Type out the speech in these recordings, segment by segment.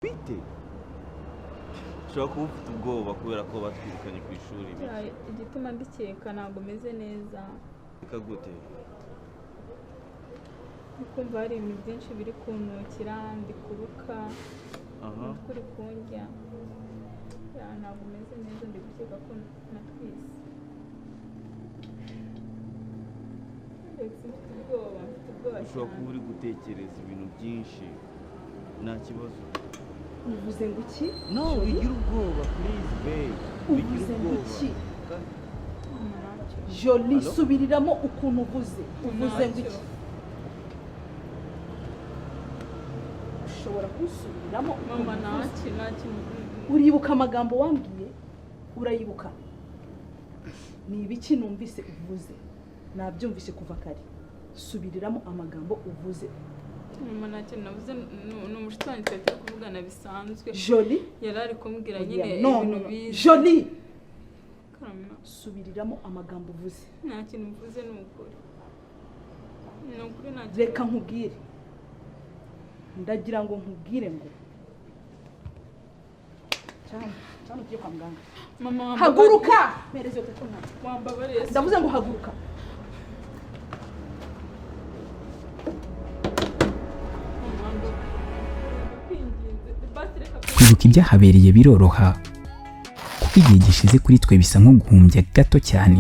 bite ushobora kuba ufite ubwoba kubera ko batwirukanye ku ishuri igituma mbikeka ntabwo meze neza reka gute kumva hari ibintu byinshi biri kuntukira ndi kuruka umutwe uri kundya ntabwo meze neza ndi gukeka ko natwise ushobora kuba uri gutekereza ibintu byinshi nta kibazo uvuze ngo iki no bigira ubwoba please babe uvuze ngo iki Jolie subiriramo ukuntu uvuze ngo iki ushobora kusubiramo mama naki uribuka amagambo wambwiye urayibuka ni ibiki numvise uvuze nabyumvise kuva kare subiriramo amagambo uvuze mama naki navuze n'umushitani twari kuvugana bisanzwe Jolie yarari kumbwira nyine ibintu bize Jolie subiriramo amagambo uvuze nta kintu mvuze n'ukuri nta reka nkubwire ndagira ngo nkubwire ngo cyane ugiye kwa muganga mama haguruka mereze yo kuko wambabariye ndavuze ngo haguruka kwibuka ibyahabereye biroroha kuko igihe gishize kuri twe bisa nko guhumbya gato cyane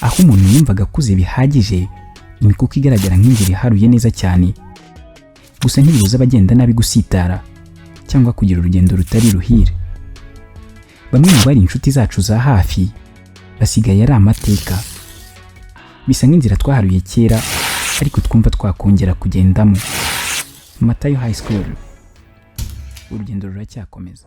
aho umuntu yumvaga akuze bihagije imikuku igaragara nk'inzira iharuye neza cyane gusa ntibibuza abagenda nabi gusitara cyangwa kugira urugendo rutari ruhire bamwe mu bari inshuti zacu za hafi basigaye ari amateka bisa nk'inzira twaharuye kera ariko twumva twakongera kugendamo MATAYO High School urugendo ruracyakomeza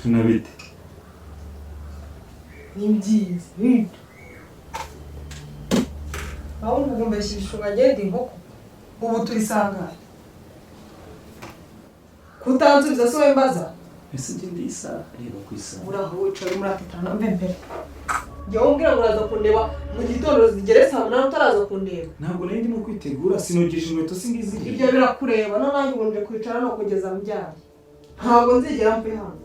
tunabite Indeed. Aho ngumbeshisha bagenda inkoko. Ubu turisanga. Kutanzubiza so wembaza. ese ndisa reba kwisa Uraho wicaye muratitana mbembere. Jya umbwira ngo uraza kundeba mu gitondo zigere saa 8 utaraza kundeba. ntabwo nari ndimo kwitegura sinogeje inkweto singizi Ibyo birakureba no nanjye ubunje kwicara no kugeza mbyari. Ntabwo nzigera mpe hano.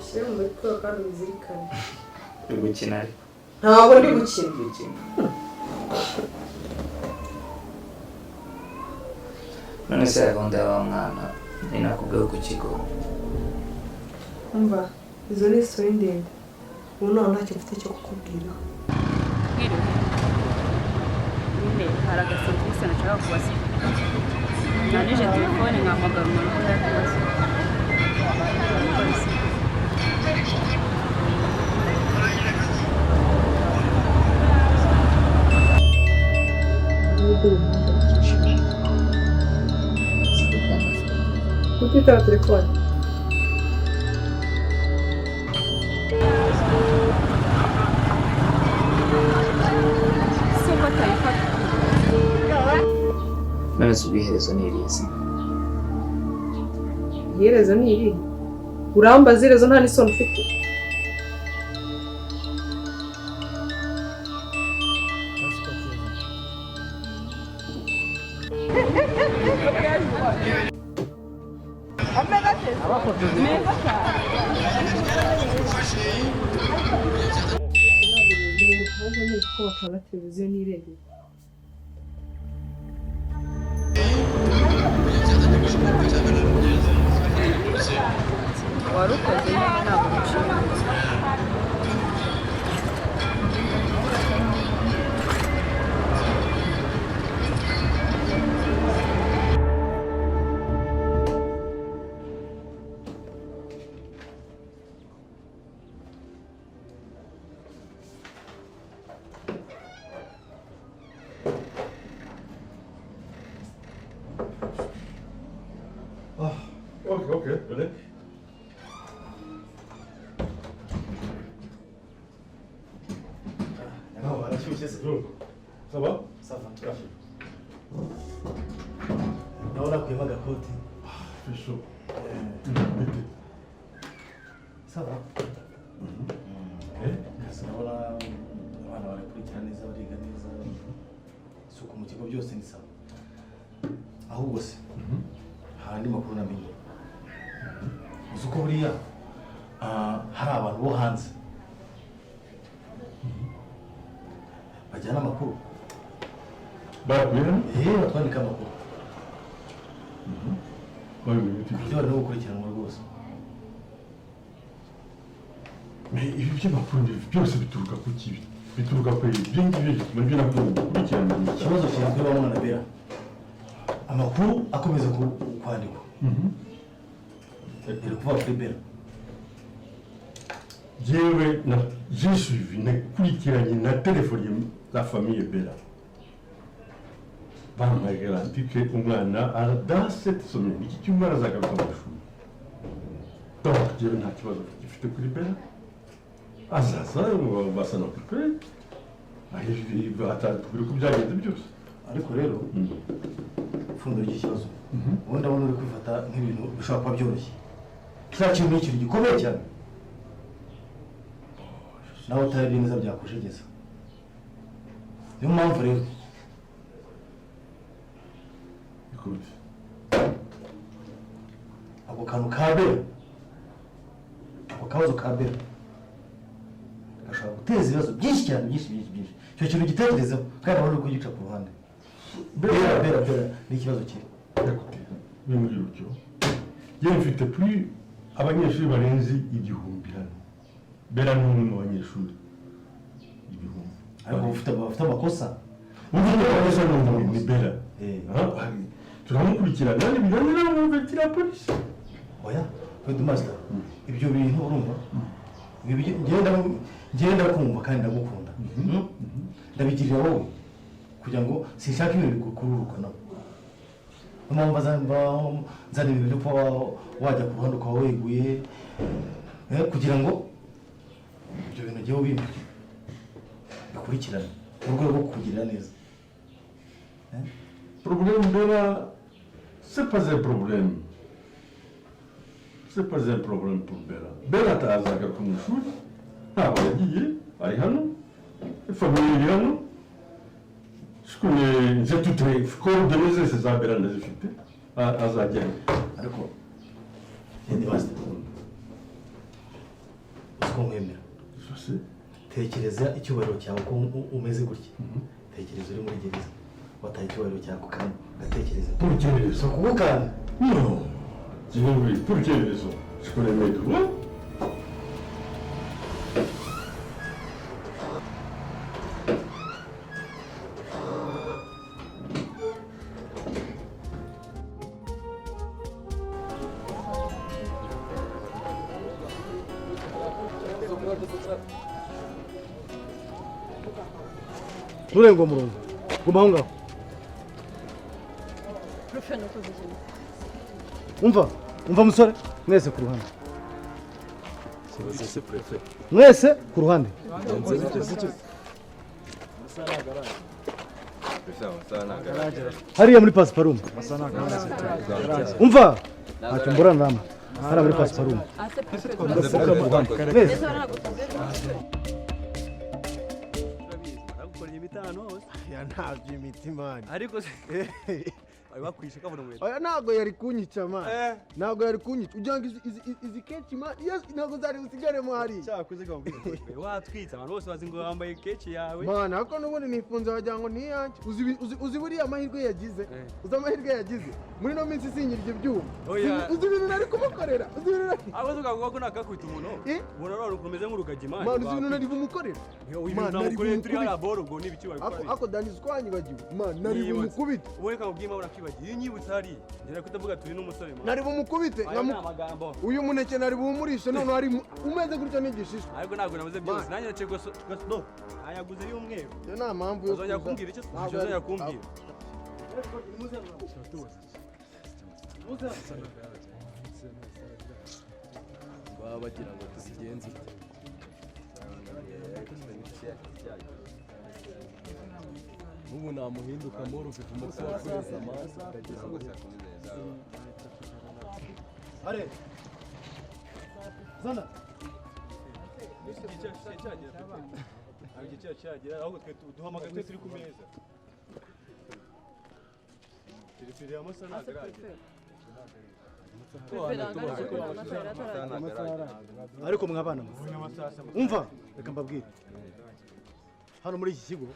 Shemu muri kandi uzirikane. uri gukina ariko Ntabwo ndi gukina. none se gahunda y'aba mwana ni nakubwiye ku kigo Umva izo ni story ndende. Ubu none ntacyo mfite cyo kukubwira. nyine hari agaserivisi nashaka kubaza nanije telefone nkahamagara umuntu ko yakubaza Kutita telefone. se ko atayifata none se ubwiherezo ni irizi Iherezo ni iri. Urambaza iherezo nta n'isoni ufite. Ahubwo ni uko bacana televiziyo n'irebera. wari ukoze nyine ntabwo bicika Ok, allez. Ah, voilà, je suis c'est tout. Ça va? Ça va, tout à fait. nawe nakuyemo agakoti C'est chaud. ça va Kasi urabona abana barakurikira neza bariga neza isuku mu kigo byose ni sawa ahubwo se hari andi makuru namenye uzi ko buriya hari abantu bo hanze bajyana amakuru batwandika amakuru ibyo bari no gukurikiranwa rwose ibi by'amakuru byose bituruka ku kibi bituruka ku ibyo ngibyo bituma ibyo nabyo gukurikirana ikibazo kiri kuri wa mwana Bera amakuru akomeza kwandikwa biri kuvuga kuri Bera jewe j'ai suivi nakurikiranye na telefone la famille Bera bampaye garanti ko umwana dans cette semaine iki cyumwana azagaruka mu ishuri donc jewe nta kibazo gifite kuri Bera azaza basa no kupe atatubwira uko byagenze byose ariko rero ipfundo ry'ikibazo ubundi abona uri kwifata nk'ibintu bishobora kuba byoroshye kiriya kintu ni ikintu gikomeye cyane nawe utarebye neza byakushegeza niyo mpamvu rero ako kantu ka Bera ako kabazo ka Bera gashobora guteza ibibazo byinshi cyane byinshi icyo kintu gitekerezeho kandi abona uri kugica ku ruhande Bera ni ikibazo kiri bimbwira utyo yewe mfite kuri abanyeshuri barenze 1000 hano Bera ni umwe mu banyeshuri 1000 ariko bafite amakosa ubu amakosa ni Bera turamukurikirana kandi bijyanye n'abumvetira polisi oya Fred Master ibyo bintu urumva ngenda kumva kandi ndagukunda ndabigirira wowe kugira ngo sinshaka ibintu bikururuka nabo mpamvu nzana ibintu byo kuba wajya ku ruhande ukaba weguye kugira ngo ibyo bintu ngewe bikurikirane mu rwego rwo kukugirira neza problème Bera c'est pas un problème c'est pas un problème pour Bera atazagaruka mu ishuri ntabwo yagiye ari hano famille iri hano j'ai toutes les coordonnées zose za Bera ndazifite azajyayo ariko Fred Master uko nkwemera tekereza icyubahiro cyawe ko umeze gutya tekereza uri muri gereza wataye icyubahiro cyawe kandi gatekereza turkerezo kugukanda no jewe turkerezo shikore medu Nurengo murongo guma aho ngaho umva musore mwese ku ruhande mwese ku ruhande hariya muri pasiparumu umva ntacyo mburana namwe hariya muri pasiparumu ntabyo imitima ariko bakwishe kabona umwete oya ntago yari kunyica man ntago yari kunyica ugira ngo izi kenshi man yes ntago zari usigaremo hari cyakuze gambira watwitse abantu bose bazi ngo wambaye kechi yawe man ariko nubundi nifunze wagira ngo niyanjye uzi buriya amahirwe yagize uzi amahirwe yagize muri no minsi sinyirye byuma uzi ibintu nari kumukorera uzi ibintu abo tukavuga ko nakakwita umuntu ubona rero ukomeze nk'urugaji man man uzi ibintu nari bumukorera man nari bumukorera turi hara boro ngo nibici ako dani twanyibagiwe man nari bumukubita ubone ka ubwima urakibagiye nyibutse hari ngira kutavuga turi n'umusore man nari bumukubite amagambo uyu muneke nari bumurisha none ari umeze gutya n'igishishwa ariko ntabwo nabuze byose nanjye nace do ayaguze y'umweru yo nta mpamvu yo uzajya kumbwira icyo uzajya kumbwira baba bagira ngo tuzigenze ubu namuhinduka mboro ufite umutwe wakweza amaso akagira ngo are zana igihe cyagera ahubwo twe duhamagara twe turi ku meza telefone y'amasa ntagaragara ariko mwabana umva reka mbabwire hano muri iki kigo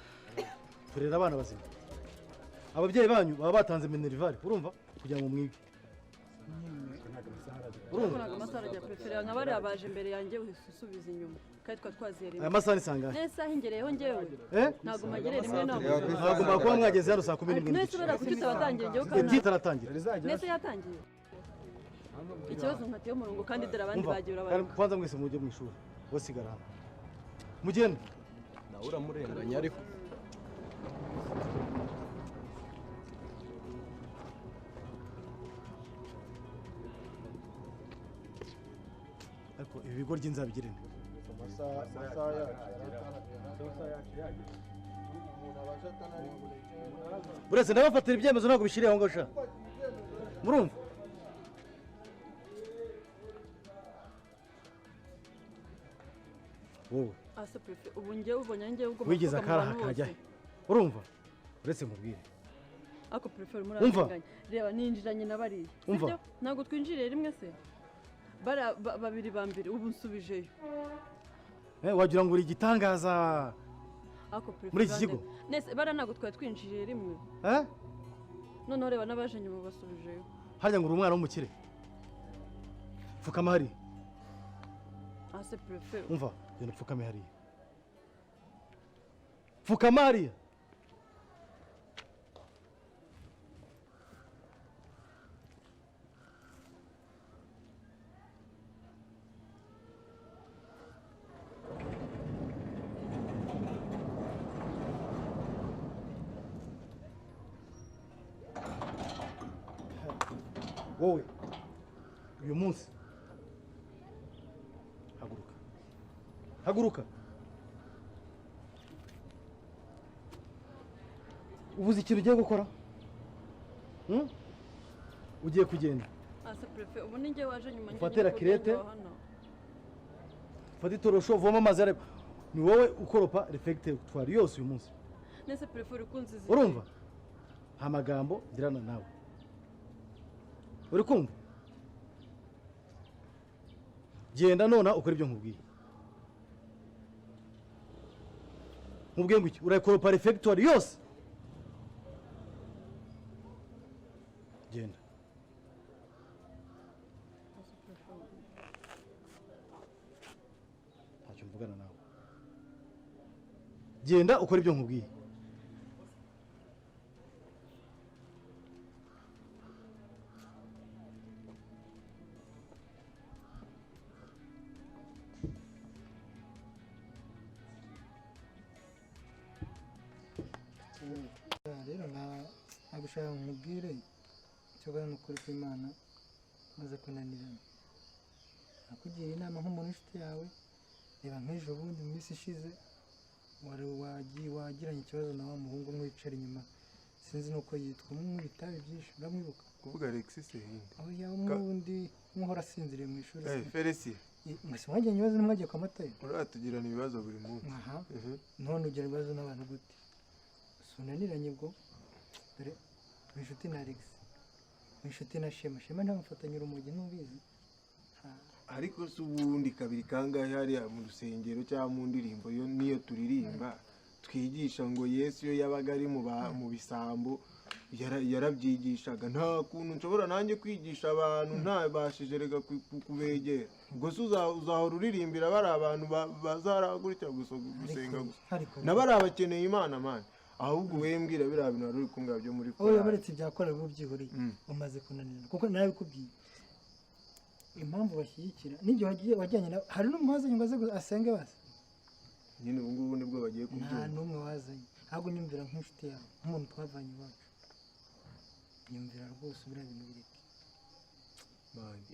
turera abana bazima ababyeyi banyu baba batanze minerivare urumva kugira ngo mwige urumva amasara ya prefera nkabari abaje imbere yanjye usubiza inyuma kandi twaziyere aya masara isangana nesa hingereyeho ngewe ntago magere rimwe nabo ntago bakuba mwageze hano saa 11 nesa barakubita batangiye ngewe kandi bitaratangira nesa yatangiye ikibazo nkatiye umurongo kandi dore abandi bagiye urabara kwanza mwese mujye mu ishuri wasigara hano mugende nawe uramurenganya ariko ariko ibi bigo ry'inzabigirene uretse ndabafatira ibyemezo ntabwo bishiriye aho ngaho sha murumva wowe asa prefe ubu ngewe ubonye ngewe ubwo wigeze akaraha kajyahe urumva uretse mubwire ako prefe muranganya reba ninjiranye nabariye sibyo ntabwo twinjiriye rimwe se babiri bambere ubu nsubijeyo wagira ngo uri igitangaza muri iki kigo nese bara ntabwo twari twinjiriye rimwe noneho reba n'abaje nyuma basubijeyo harya ngo uri umwana w'umukire pfukama hariya ase prefe umva genda upfukame hariya pfukama hariya wowe uyu munsi haguruka ubuze ikintu ugiye gukora ugiye kugenda asa prefe ubu ninjye waje nyuma ufatira kirete ufate itorosho uvoma amazi areba ni wowe ukoropa refegitwari yose uyu munsi nese prefe uri kunziza urumva nta magambo ndirana nawe uri kumva genda nona ukora ibyo nkubwiye nkubwiye ngo iki urakoropa refegitwari yose genda ntacyo mvugana nawe genda ukora ibyo nkubwiye rero nagushaka nkubwire icyo bari ukuri kw'Imana maze kunanirana nakugira inama nk'umuntu w'inshuti yawe reba nk'ejo bundi mu minsi ishize wagiranye ikibazo na wa muhungu mwicara inyuma sinzi nuko yitwa umwe itabi byinshi uramwibuka kuvuga Alexis Hinde oya umundi muhora asinziriye mu ishuri Felicien mwese mwajyanye ibibazo nimwagiye kwa Matayo uratugirana ibibazo buri munsi none ugira ibibazo n'abantu gute sunaniranye bwo dore inshuti na Alex inshuti na Shema ntamufatanya urumogi n'ubizi ariko se ubundi kabiri kangahe hariya mu rusengero cyangwa mu ndirimbo yo niyo turirimba twigisha ngo Yesu iyo yabaga ari mu bisambo yarabyigishaga nta kuntu nshobora nanjye kwigisha abantu ntabashije rega kubegera ubwo se uzahora uririmbira bari abantu bazaragurikira gusenga gusa n'abari abakeneye Imana mani ahubwo wembwira biriya bintu wari uri kumbwira byo muri kora oya baretse ibyakorera bo byihoreye umaze kunanirana kuko nawe bikubwiye impamvu bashyigikira n'ibyo wajyanye na hari n'umuhazanye ngo aze asenge base nyine ubu ngubu nibwo bagiye kubyumva nta n'umwe wazanye ahubwo nyumvira nk'inshuti yawe nk'umuntu twavanye iwacu nyumvira rwose biriya bintu bireke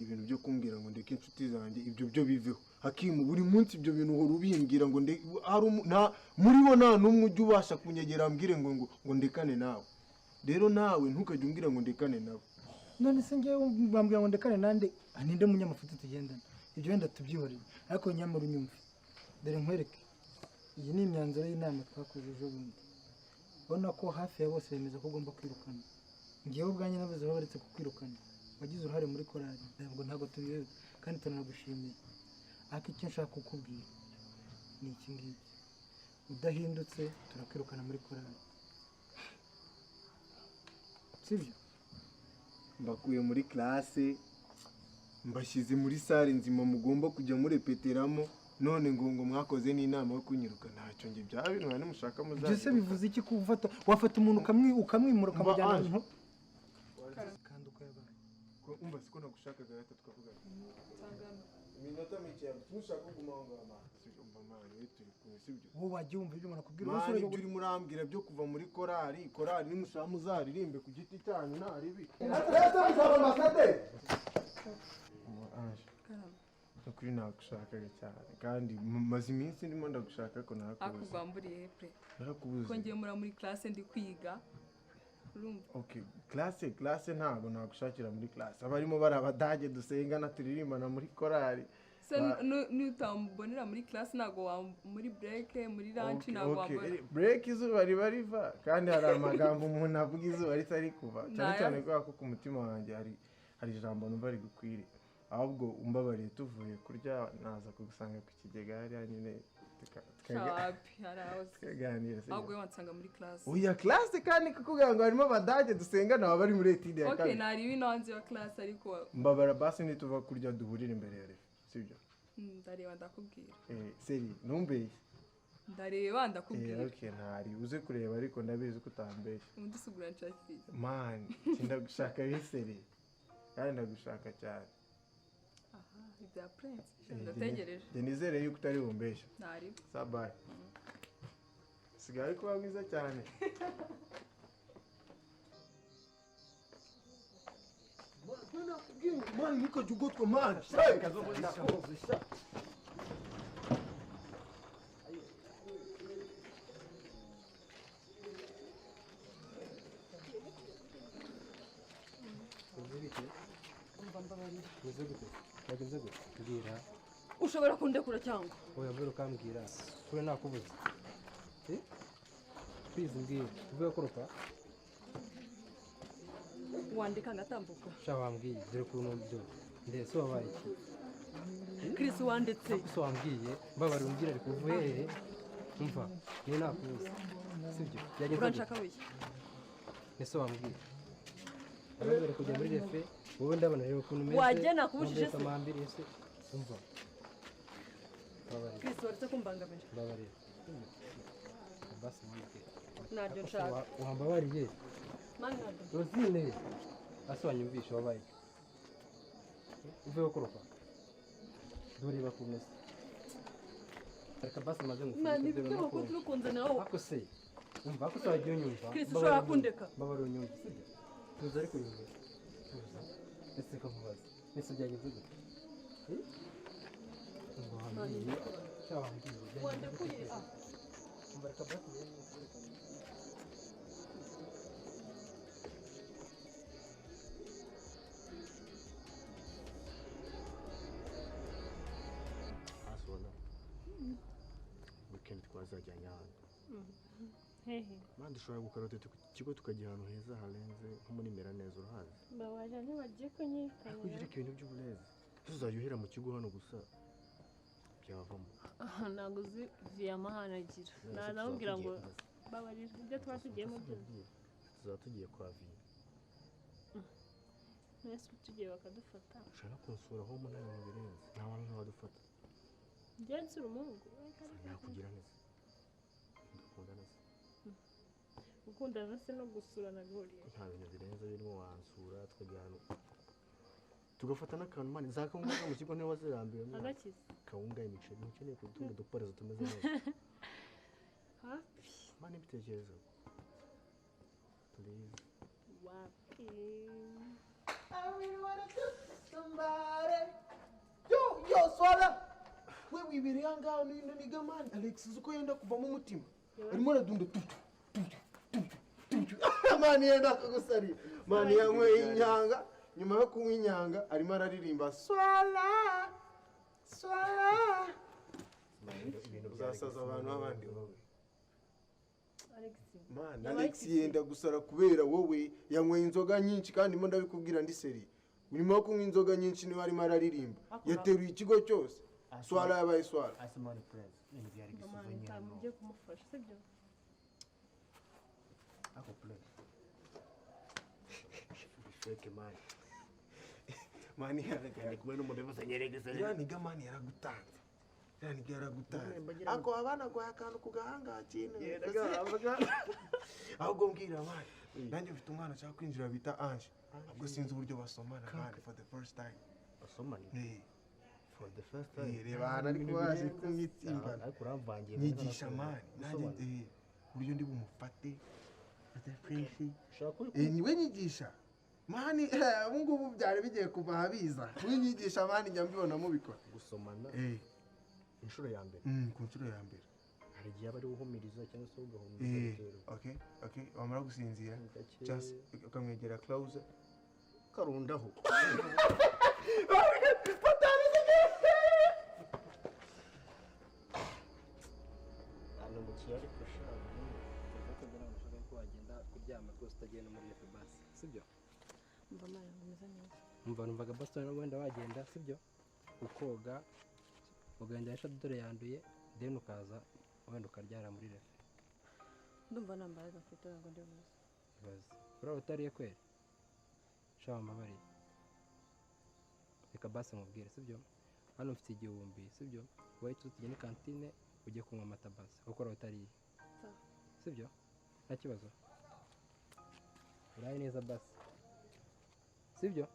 ibintu byo kumbwira ngo ndeke inshuti zanjye ibyo byo biveho hakimu buri munsi ibyo bintu uhora ubimbwira ngo muri bo nta n'umwe ujya ubasha kunyegera ambwire ngo ndekane nawe rero nawe ntukajya umbwira ngo ndekane nawe none se ngewe bambwira ngo ndekane nande ninde munyamafuti tugendana ibyo wenda tubyihoreye ariko nyamara unyumve dore nkwereke iyi ni imyanzuro y'inama twakoze ejo bundi ubona ko hafi ya bose bemeza ko ugomba kwirukana ngewe ubwanjye navuze babaretse kukwirukana wagize uruhare muri korali ntabwo tubiyobe kandi turanagushimiye ariko icyo nshaka kukubwira ni iki ngiki udahindutse turakwirukana muri korali sibyo mbakuye muri classe mbashyize muri sale nzima mugomba kujya murepeteramo none ngo mwakoze n'inama yo kunyiruka ntacyo nge bya bintu bane mushaka muzaje byose bivuze iki kufata wafata umuntu ukamwimura ukamujyana ahantu kandi uko yabaye umva siko nagushakaga gato twavugana iminota mike yawe ntushaka kuguma aho ngaho sibyo umva mwana we turi kumwe sibyo wowe wajya wumva ibyo umuntu akubwira umusore uri murambwira byo kuva muri korali nimushaka muzaririmbe ku giti cyanyu ntaribi ukuri nagushakaga cyane kandi maze iminsi ndimo ndagushaka ko narakubuze akugamburiye Ep13 narakubuze ko ngiye muri classe ndi kwiga urumva okay classe ntago nagushakira muri classe abarimo bari abadage dusengana turirimbana muri korali se nutambonera muri classe nago muri break muri lunch nago wambona break izuba riba riva kandi hari amagambo umuntu avuga izuba ritari kuva cyane ko ku mutima wanjye hari ijambo numva rigukwiriye ahubwo umbabariye tuvuye kurya naza kugusanga ku kigega hariya nyine tukaganira ahubwo wansanga muri classe oya classe kandi kukugira ngo harimo abadage dusengana baba bari muri etide ya kabiri nari binanze ya classe ariko mbabara basi nituva kurya duhurira imbere ya refe sibyo ndareba ndakubwira seri numbeye ndareba ndakubwira okay ntari uze kureba ariko ndabizi ko utambeshye undusugura nshakira man ndagushaka biseri kandi ndagushaka cyane ibya prince ndategereje nizere yuko utari bumbeshye ntari sabaye sigaye kuba mwiza cyane man niko jugotwa man ushobora kundekura cyangwa oya mbere ukambwira kure nakubuze please mbwira uvuye kuruka wandika ngatambuka sha wambwiye dore kuntu byo ndetse wabaye iki Chris wanditse so wambwiye mbabari umbwira ariko uvuye hehe umva ni nakubuze sibyo yagenze uranshaka wiki nese wambwiye abagere kujya muri refe wowe ndabona rero ukuntu meze wajya nakubujije se amambiri ese umva Chris waretse kumbangamira babarira basi mwite nabyo nshaka wambabariye mani nabyo Rosine aswanyumvisha wabaye uvuye kuruka dore bakumese ariko basi maze mani byo ko turukunzanaho ako se umva ako se wagiye unyumva Chris ushobora kundeka babari unyumva sibyo tuza ariko unyumva tuza ese kamubaza ese byagenze gute weekend twazajyanye ahantu hehe manda dushobora gukora ku kigo tukajya ahantu heza harenze nko muri Meraneza urahazi bawaje ntibagiye kunyirukana ariko ugire ibintu by'uburezi tuzajya uhera mu kigo hano gusa byavamo ntabwo uzi viyama hanagira naramubwira ngo babarira ibyo twaba tugiyemo byose tuzaba tugiye kwa viya mwese tugiye bakadufata ushaka kunsura aho umuntu ari mu birenze nta bantu ntibadufata njyewe nsura umuhungu nakugira neza ndakunda neza gukundana se no gusura na gahuriye nta bintu birenze birimo wansura tukajya ahantu tugafata n'akantu mani za kawunga mu kigo niba wazirambiwe agakiza kawunga imiceri ntukeneye kutundi duparezo tumeze neza happy mani ibitekerezo please wapi I really wanna kiss somebody. Yo, swala. We wibiri yanga nindo niga man. Alex uko yenda kuvamo umutima. Arimo aradunda tutu. Mani yenda kugusari. Mani yanywe inyanga. Nyuma yo kunywa inyanga arimo araririmba swala. Swala. uzasaza abantu b'abandi wowe. Alex. Man, Alex yenda gusara kubera wowe yanyweye inzoga nyinshi kandi mo ndabikubwira ndi seri. Urimo kunywa inzoga nyinshi niwe arimo araririmba. Yateruye ikigo cyose. Swara yabaye swara. Asimari Prince. Ni byari gisuzanye hano. Mujye kumufasha sibyo? Ako play. Fake man. Mani yani kumwe n'umudemo sanyeregese. Yani gamani yaragutanze. Yani yaragutanze. Ako abana kwa akantu kugahanga cyane. Ahubwo mbwira mani. Nanjye mfite umwana cyangwa kwinjira bita Ange. Ahubwo sinzi uburyo basomana mani for the first time. Basomana? For the first time. Reba hana ariko baje kumwitsinda. Ariko uramvangiye. Nyigisha mani. Nanjye uburyo ndi bumufate. Ate Prince. Niwe nyigisha. Mani ubu ngubu byari bigiye kuva habiza. Winyigisha mani njya mbibona mubikora. Gusomana. Inshuro ya mbere. Ku nshuro ya mbere. Hari igihe aba ari uhumiriza cyangwa se ugahumiriza. Okay. Wamara gusinzira. Just ukamwegera close. Karundaho. Ano mukiye ariko shaka. Kugira ngo ushaka ko wagenda kuryama rwose utagiye no muri bus. Sibyo? Mva mara nkomeza neza. Numvaga bus no wenda wagenda sibyo? Ukoga ugenda yasha dore yanduye then ukaza wenda ukaryara muri refe. Ndumva nambaye gafite ngo ndi muzi. Bazi. Ura utariye kwera. Shawa mabari. Reka basi mubwire sibyo? Hano mfite igihumbi sibyo? Wahita tujye ni kantine ujye kunywa amata basi. Ukora utariye. Sibyo? Nta kibazo. Uraye neza basi. Sibyo?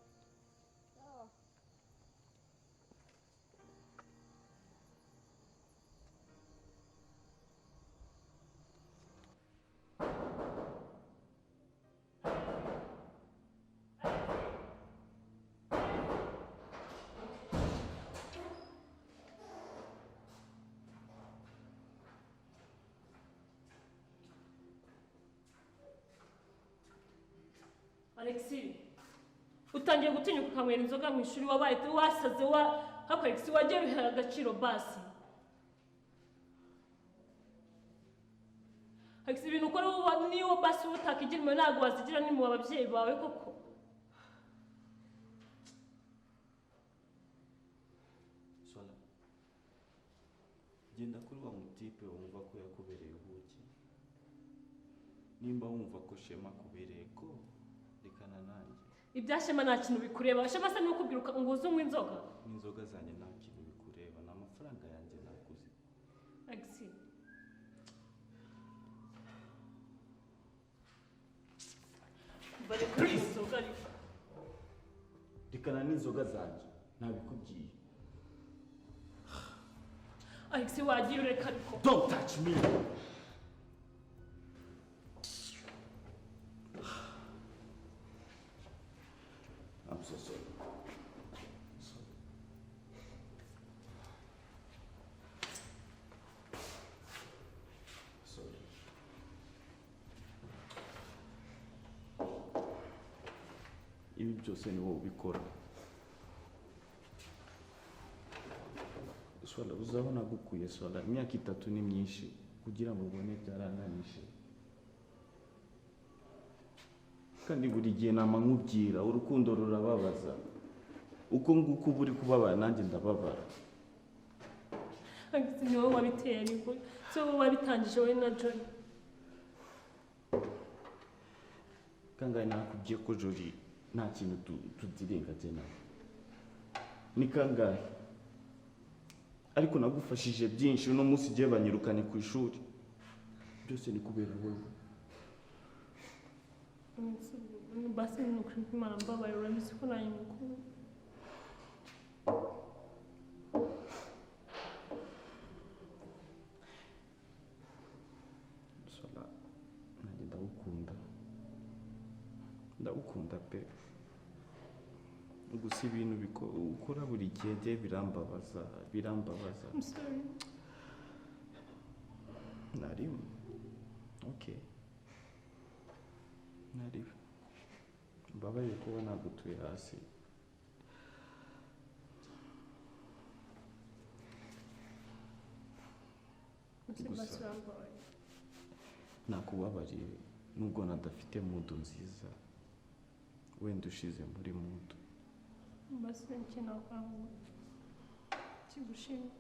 Alexi, utangiye gutinyuka ukanywera inzoga mu ishuri wabaye wasaze hako Alexi wagiye biha agaciro basi. Alexi ibintu ukora niyo basi utakigira imwe ntabwo wazigira ni mu babyeyi bawe koko. Sola. Genda kuri wa mutipe wumva ko yakubereye ubuki. Nimba wumva ko Shema kubereye ko rekana nanjye. Ibyashema nta kintu bikureba. Shema se nuko ubwiruka ngo uzunywe inzoga. Inzoga zanjye nta kintu bikureba n'amafaranga yanjye nakuze. Alexi. Bari kuri inzoga ariko. Rekana n'inzoga zanjye ntabikubwiye. Alexi wagiye ureka ariko. Don't touch me. I'm so sorry. Sorry. Ibi byose ni wowe ubikora. Swala uzabona gukuye swala imyaka 3 ni myinshi kugira ngo ubone byaranganishe. Kandi buri gihe nama nkubwira urukundo rurababaza. Uko nguko buri kubabara nanjye ndababara. Alexi ni wowe wabiteye ariko so wowe wabitangije wowe na John. Kangahe nakubwiye ko Jori nta kintu tuzirenga tena. Ni kangahe? Ariko nagufashije byinshi uno munsi giye banyirukanye ku ishuri. Byose ni kubera wowe. Basi nukuri Imana mbabaye urabizi ko nayo mukuru. Sola nanjye ndagukunda pe. Gusa ibintu ukora buri gihe birambabaza. I'm sorry. Narim. Okay. Narim. Mbabaye kuba nagutuye hasi. gusa nakubabariye nubwo nadafite mudu nziza wenda ushize muri mudu basi nkina kwangu kigushimye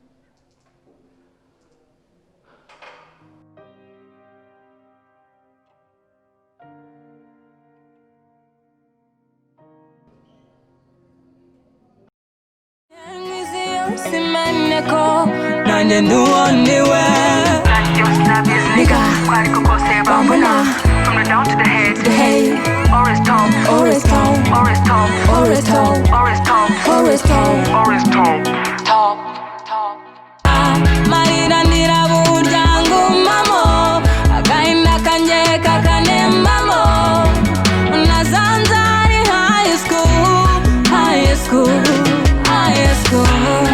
Simaneko, nanye nuonewe. Nigga, bambana. From the down to the head, Oris Tom, Oris Tom, Oris Tom, Oris Tom, Oris Tom, Oris Tom, Oris Tom, Tom, Tom. Marira nira buryangu mamo, agahinda kanje kakane mamo. Nazanzari high school, high school, high school.